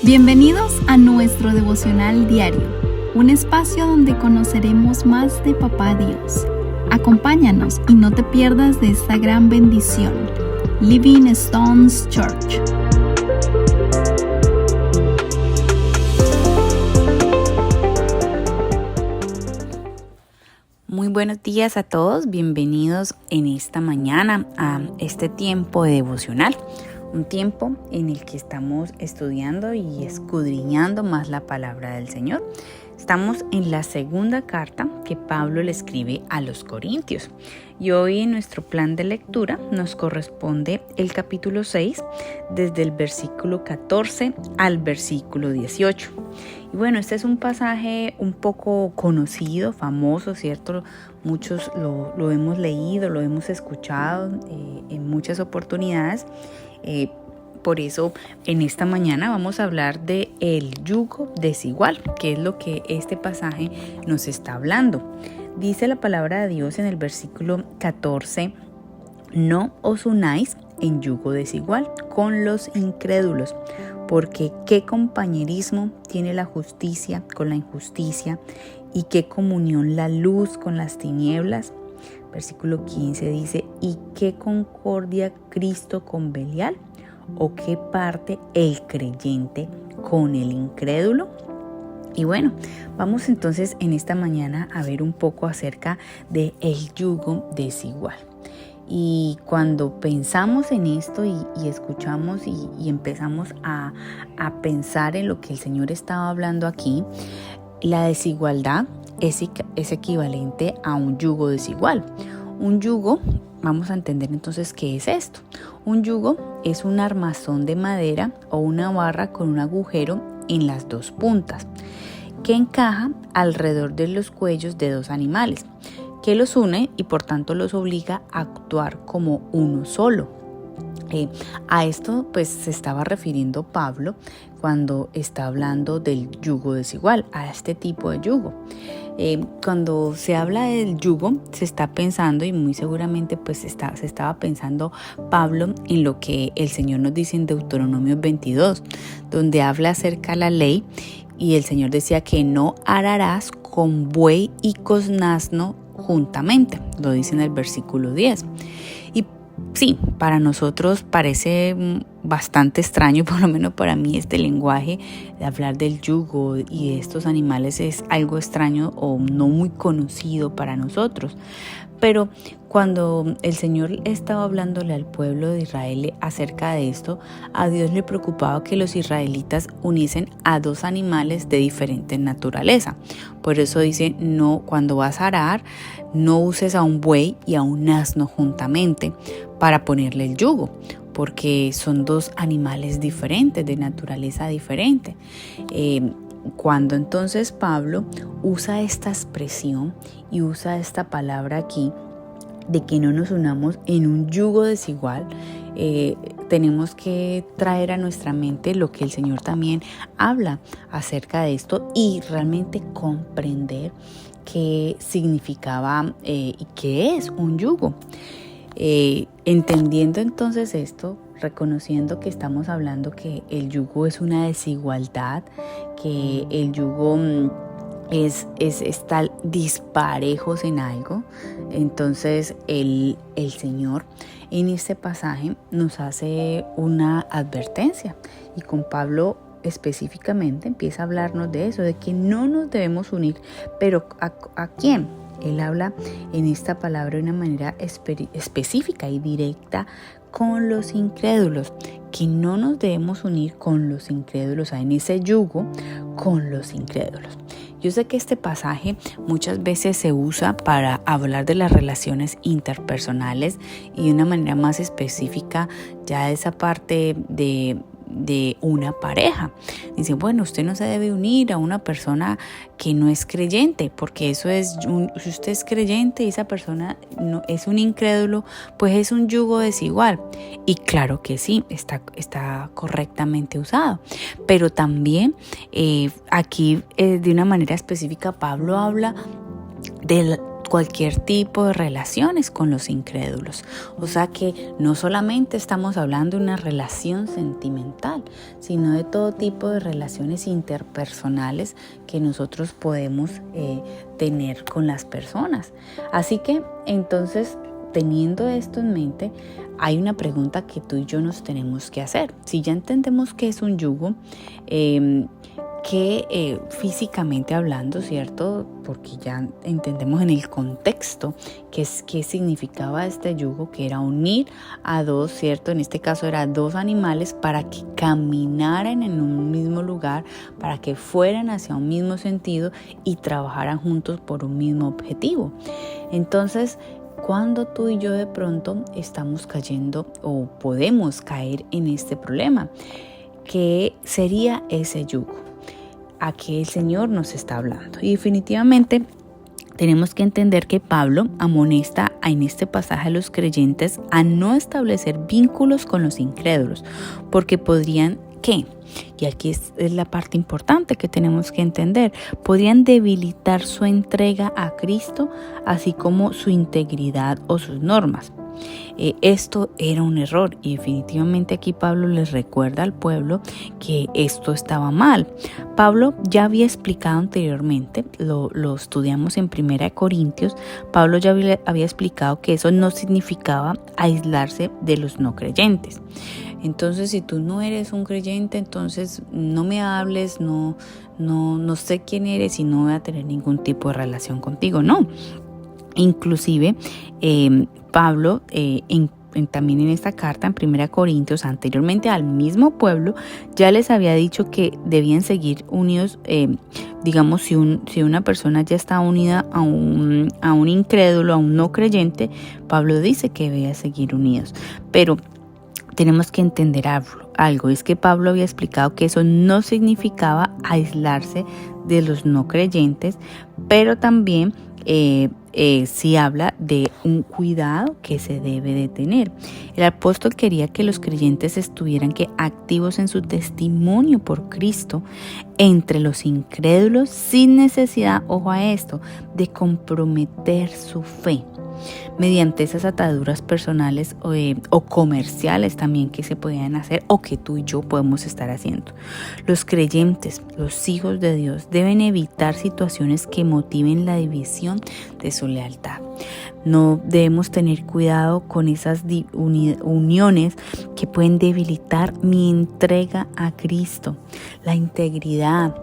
Bienvenidos a nuestro devocional diario, un espacio donde conoceremos más de Papá Dios. Acompáñanos y no te pierdas de esta gran bendición. Living Stones Church. Muy buenos días a todos, bienvenidos en esta mañana a este tiempo de devocional. Un tiempo en el que estamos estudiando y escudriñando más la palabra del Señor. Estamos en la segunda carta que Pablo le escribe a los Corintios. Y hoy en nuestro plan de lectura nos corresponde el capítulo 6, desde el versículo 14 al versículo 18. Y bueno, este es un pasaje un poco conocido, famoso, ¿cierto? Muchos lo hemos leído, lo hemos escuchado en muchas oportunidades. Por eso en esta mañana vamos a hablar de el yugo desigual, que es lo que este pasaje nos está hablando. Dice la palabra de Dios en el versículo 14: no os unáis en yugo desigual con los incrédulos, porque qué compañerismo tiene la justicia con la injusticia, y qué comunión la luz con las tinieblas. Versículo 15 dice: ¿y qué concordia Cristo con Belial? ¿O qué parte el creyente con el incrédulo? Y bueno, vamos entonces en esta mañana a ver un poco acerca de el yugo desigual. Y cuando pensamos en esto y escuchamos y empezamos a pensar en lo que el Señor estaba hablando aquí, la desigualdad es equivalente a un yugo desigual. Un yugo, vamos a entender entonces qué es esto. Un yugo es un armazón de madera o una barra con un agujero en las dos puntas, que encaja alrededor de los cuellos de dos animales, que los une y por tanto los obliga a actuar como uno solo. A esto pues se estaba refiriendo Pablo cuando está hablando del yugo desigual, a este tipo de yugo. Cuando se habla del yugo se está pensando, y muy seguramente pues se estaba pensando Pablo en lo que el Señor nos dice en Deuteronomio 22, donde habla acerca de la ley, y el Señor decía que no ararás con buey y con asno juntamente, lo dice en el versículo 10. Y sí, para nosotros parece bastante extraño, por lo menos para mí este lenguaje de hablar del yugo y de estos animales es algo extraño o no muy conocido para nosotros. Pero cuando el Señor estaba hablándole al pueblo de Israel acerca de esto, a Dios le preocupaba que los israelitas uniesen a dos animales de diferente naturaleza. Por eso dice, no, cuando vas a arar, no uses a un buey y a un asno juntamente para ponerle el yugo, porque son dos animales diferentes, de naturaleza diferente. Cuando entonces Pablo usa esta expresión y usa esta palabra aquí de que no nos unamos en un yugo desigual, tenemos que traer a nuestra mente lo que el Señor también habla acerca de esto y realmente comprender qué significaba y qué es un yugo. Entendiendo entonces esto, reconociendo que estamos hablando que el yugo es una desigualdad, que el yugo es estar disparejos en algo, entonces el Señor en este pasaje nos hace una advertencia, y con Pablo específicamente empieza a hablarnos de eso, de que no nos debemos unir. Pero ¿a quién? Él habla en esta palabra de una manera específica y directa con los incrédulos, que no nos debemos unir con los incrédulos, en ese yugo con los incrédulos. Yo sé que este pasaje muchas veces se usa para hablar de las relaciones interpersonales y de una manera más específica ya de esa parte de una pareja. Dice, bueno, usted no se debe unir a una persona que no es creyente, porque eso es, si usted es creyente y esa persona no es un incrédulo, pues es un yugo desigual. Y claro que sí, está correctamente usado. Pero también aquí de una manera específica Pablo habla de cualquier tipo de relaciones con los incrédulos. O sea que no solamente estamos hablando de una relación sentimental, sino de todo tipo de relaciones interpersonales que nosotros podemos tener con las personas. Así que entonces, teniendo esto en mente, hay una pregunta que tú y yo nos tenemos que hacer. Si ya entendemos qué es un yugo, que físicamente hablando, ¿cierto? Porque ya entendemos en el contexto qué significaba este yugo, que era unir a dos, ¿cierto? En este caso era dos animales para que caminaran en un mismo lugar, para que fueran hacia un mismo sentido y trabajaran juntos por un mismo objetivo. Entonces, cuando tú y yo de pronto estamos cayendo o podemos caer en este problema, ¿qué sería ese yugo? A que el Señor nos está hablando. Y definitivamente tenemos que entender que Pablo amonesta en este pasaje a los creyentes a no establecer vínculos con los incrédulos, porque podrían, ¿qué? Y aquí es la parte importante que tenemos que entender. Podrían debilitar su entrega a Cristo, así como su integridad o sus normas. Esto era un error y definitivamente aquí Pablo les recuerda al pueblo que esto estaba mal. Pablo ya había explicado anteriormente, lo estudiamos en 1 Corintios, Pablo ya había explicado que eso no significaba aislarse de los no creyentes. Entonces, si tú no eres un creyente, entonces no me hables, no sé quién eres y no voy a tener ningún tipo de relación contigo, no. Inclusive Pablo también en esta carta en 1 Corintios anteriormente al mismo pueblo ya les había dicho que debían seguir unidos. Digamos, si una persona ya está unida a un incrédulo, a un no creyente, Pablo dice que debía seguir unidos. Pero tenemos que entender algo, es que Pablo había explicado que eso no significaba aislarse de los no creyentes, pero también sí habla de un cuidado que se debe de tener. El apóstol quería que los creyentes estuvieran activos en su testimonio por Cristo entre los incrédulos sin necesidad, ojo a esto, de comprometer su fe mediante esas ataduras personales o comerciales también que se podían hacer o que tú y yo podemos estar haciendo. Los creyentes, los hijos de Dios, deben evitar situaciones que motiven la división de su lealtad. No debemos tener cuidado con esas uniones que pueden debilitar mi entrega a Cristo, la integridad,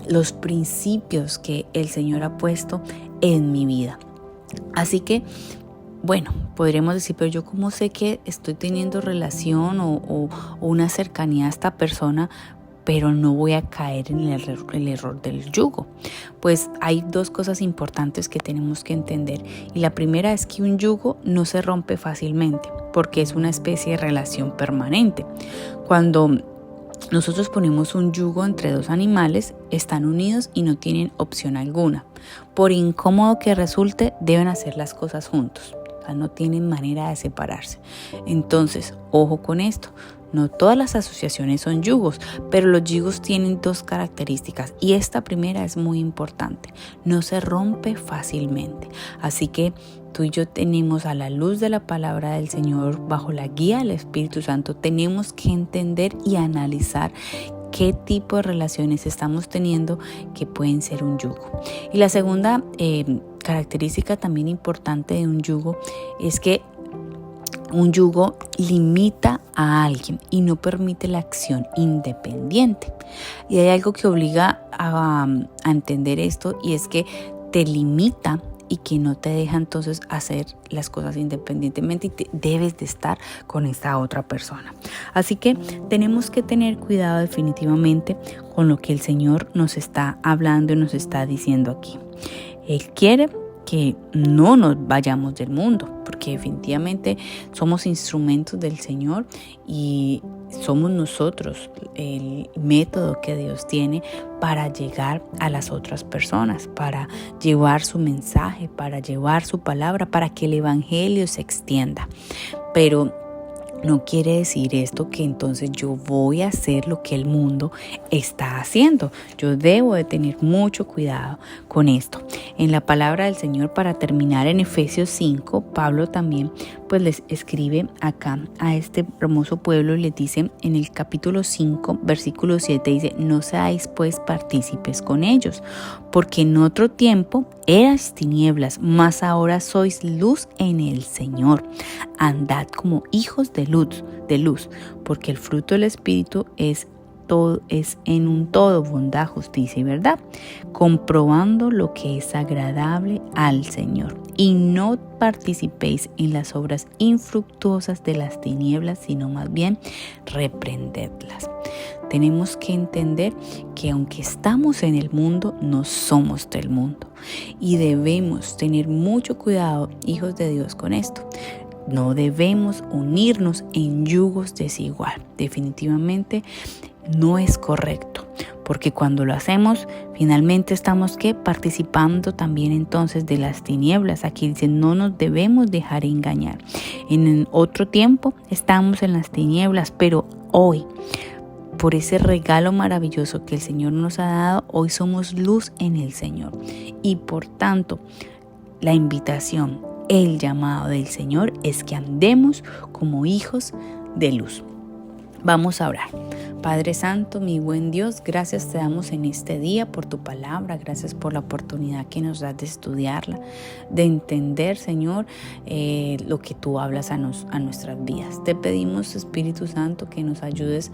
los principios que el Señor ha puesto en mi vida. Así que, bueno, podríamos decir, pero yo cómo sé que estoy teniendo relación o una cercanía a esta persona, pero no voy a caer en el error del yugo. Pues hay dos cosas importantes que tenemos que entender. Y la primera es que un yugo no se rompe fácilmente, porque es una especie de relación permanente. Cuando nosotros ponemos un yugo entre dos animales, están unidos y no tienen opción alguna. Por incómodo que resulte, deben hacer las cosas juntos. O sea, no tienen manera de separarse. Entonces, ojo con esto. No todas las asociaciones son yugos, pero los yugos tienen dos características y esta primera es muy importante. No se rompe fácilmente. Así que tú y yo tenemos, a la luz de la palabra del Señor, bajo la guía del Espíritu Santo, tenemos que entender y analizar qué tipo de relaciones estamos teniendo que pueden ser un yugo. Y la segunda característica también importante de un yugo es que un yugo limita a alguien y no permite la acción independiente. Y hay algo que obliga a entender esto, y es que te limita y que no te deja entonces hacer las cosas independientemente y debes de estar con esta otra persona. Así que tenemos que tener cuidado definitivamente con lo que el Señor nos está hablando y nos está diciendo aquí. Él quiere que no nos vayamos del mundo, porque definitivamente somos instrumentos del Señor y somos nosotros el método que Dios tiene para llegar a las otras personas, para llevar su mensaje, para llevar su palabra, para que el evangelio se extienda. Pero No quiere decir esto que entonces yo voy a hacer lo que el mundo está haciendo. Yo debo de tener mucho cuidado con esto. En la palabra del Señor, para terminar, en Efesios 5, Pablo también pues les escribe acá a este hermoso pueblo y les dice en el capítulo 5, versículo 7, dice: no seáis pues partícipes con ellos, porque en otro tiempo eras tinieblas, mas ahora sois luz en el Señor. Andad como hijos de luz, porque el fruto del Espíritu es en un todo bondad, justicia y verdad, comprobando lo que es agradable al Señor. Y no participéis en las obras infructuosas de las tinieblas, sino más bien reprendedlas. Tenemos que entender que aunque estamos en el mundo, no somos del mundo. Y debemos tener mucho cuidado, hijos de Dios, con esto. No debemos unirnos en yugos desigual. Definitivamente no es correcto, porque cuando lo hacemos, finalmente estamos participando también entonces de las tinieblas. Aquí dice: no nos debemos dejar engañar. En otro tiempo estamos en las tinieblas, pero hoy, por ese regalo maravilloso que el Señor nos ha dado, hoy somos luz en el Señor. Y por tanto, la invitación, el llamado del Señor es que andemos como hijos de luz. Vamos a orar. Padre Santo, mi buen Dios, gracias te damos en este día por tu palabra, gracias por la oportunidad que nos das de estudiarla, de entender, Señor, lo que tú hablas a nuestras vidas. Te pedimos, Espíritu Santo, que nos ayudes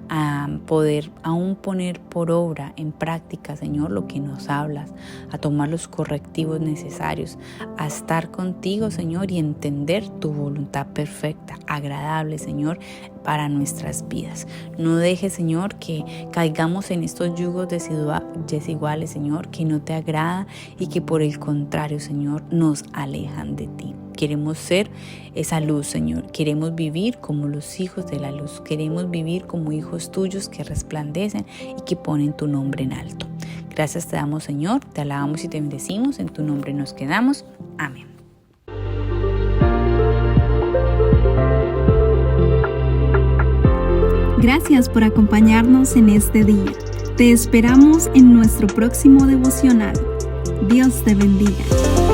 a poder aún poner por obra, en práctica, Señor, lo que nos hablas, a tomar los correctivos necesarios, a estar contigo, Señor, y entender tu voluntad perfecta, agradable, Señor, para nuestras vidas. No dejes, Señor, que caigamos en estos yugos desiguales, Señor, que no te agrada y que por el contrario, Señor, nos alejan de ti. Queremos ser esa luz, Señor. Queremos vivir como los hijos de la luz. Queremos vivir como hijos tuyos que resplandecen y que ponen tu nombre en alto. Gracias te damos, Señor. Te alabamos y te bendecimos. En tu nombre nos quedamos. Amén. Gracias por acompañarnos en este día. Te esperamos en nuestro próximo devocional. Dios te bendiga.